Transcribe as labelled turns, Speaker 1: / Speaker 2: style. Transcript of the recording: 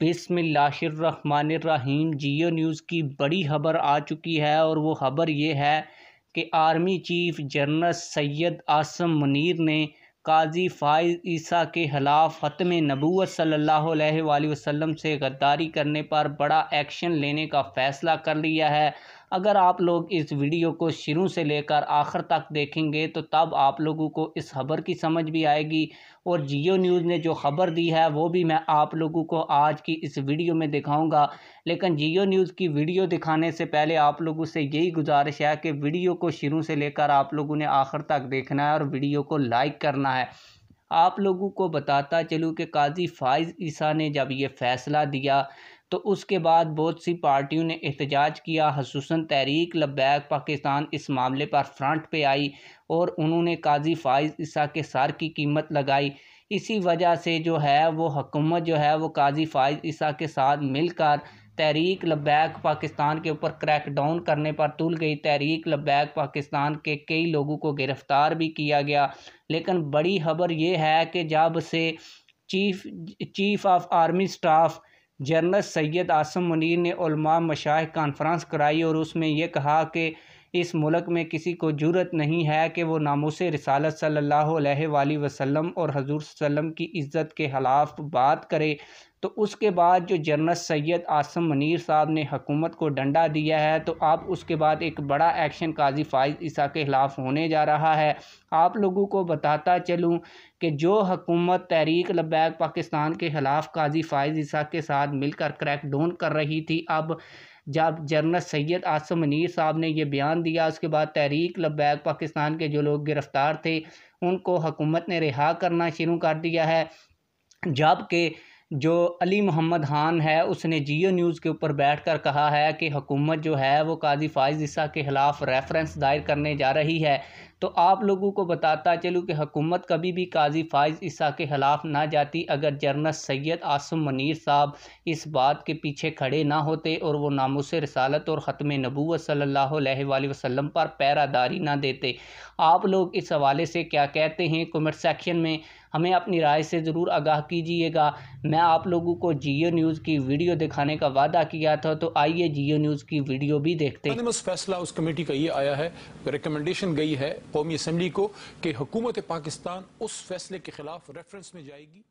Speaker 1: बिस्मिल्लाहिर्रहमानिर्रहीम। जियो न्यूज़ की बड़ी खबर आ चुकी है और वो खबर ये है कि army chief general Syed Asim Munir ने काजी फ़ाइज़ ईसा के ख़िलाफ़ ख़त्म नबूवत सल्लल्लाहु अलैहि वसल्लम से गद्दारी करने पर बड़ा एक्शन लेने का फ़ैसला कर लिया है। अगर आप लोग इस वीडियो को शुरू से लेकर आखिर तक देखेंगे तो तब आप लोगों को इस खबर की समझ भी आएगी और जियो न्यूज़ ने जो खबर दी है वो भी मैं आप लोगों को आज की इस वीडियो में दिखाऊंगा। लेकिन जियो न्यूज़ की वीडियो दिखाने से पहले आप लोगों से यही गुजारिश है कि वीडियो को शुरू से लेकर आप लोगों ने आखिर तक देखना है और वीडियो को लाइक करना है। आप लोगों को बताता चलूँ कि काजी फ़ाइज़ ईसा ने जब ये फ़ैसला दिया तो उसके बाद बहुत सी पार्टियों ने एहतजाज किया, ख़ुसूसन तहरीक लब्बैक पाकिस्तान इस मामले पर फ्रंट पे आई और उन्होंने काजी फ़ाइज़ ईसा के सर की कीमत लगाई। इसी वजह से जो है वो हुकूमत जो है वो काजी फ़ाइज़ ईसा के साथ मिलकर तहरीक लब्बैक पाकिस्तान के ऊपर क्रैकडाउन करने पर तुल गई। तहरीक लब्बैक पाकिस्तान के कई लोगों को गिरफ़्तार भी किया गया। लेकिन बड़ी खबर ये है कि जब से chief of army staff general Syed Asim Munir ने उलमा मशाइख कॉन्फ्रेंस कराई और उसमें यह कहा कि इस मुल्क में किसी को जुर्रत नहीं है कि वो नामूस रिसालत सल्लल्लाहु अलैहि वसल्लम और हजूर सल्लम की इज़्ज़त के ख़िलाफ़ बात करे। तो उसके बाद जो जनरल सैयद आसम मुनीर साहब ने हुकूमत को डंडा दिया है तो अब उसके बाद एक बड़ा एक्शन काजी फ़ाइज़ ईसा के ख़िलाफ़ होने जा रहा है। आप लोगों को बताता चलूँ कि जो हुकूमत तहरीक लब्बैक पाकिस्तान के ख़िलाफ़ काजी फ़ाइज़ ईसा के साथ मिलकर क्रैकडाउन कर रही थी, अब जब जनरल सैयद आसम मुनीर साहब ने ये बयान दिया उसके बाद तहरीक लब्बैक पाकिस्तान के जो लोग गिरफ़्तार थे उनको हुकूमत ने रिहा करना शुरू कर दिया है। जबकि जो अली मोहम्मद खान है उसने जियो न्यूज़ के ऊपर बैठकर कहा है कि हुकूमत जो है वो काजी फ़ाइज़ ईसा के ख़िलाफ़ रेफरेंस दायर करने जा रही है। तो आप लोगों को बताता चलूँ कि हुकूमत कभी भी काजी फ़ाइज़ ईसा के ख़िलाफ़ ना जाती अगर जनरल सैयद आसम मुनीर साहब इस बात के पीछे खड़े ना होते और वो नामूस रिसालत और ख़त्म नबूवत सल्लल्लाहु अलैहि वसल्लम पर पैरादारी ना देते। आप लोग इस हवाले से क्या कहते हैं कमेंट सेक्शन में हमें अपनी राय से ज़रूर आगाह कीजिएगा। मैं आप लोगों को जियो न्यूज़ की वीडियो दिखाने का वादा किया था, तो आइए जियो न्यूज़ की वीडियो भी देखते हैं।
Speaker 2: फैसला उस कमेटी का ये आया है, रिकमेंडेशन गई है कौमी असम्बली को कि हुकूमत पाकिस्तान उस फैसले के खिलाफ रेफरेंस में जाएगी।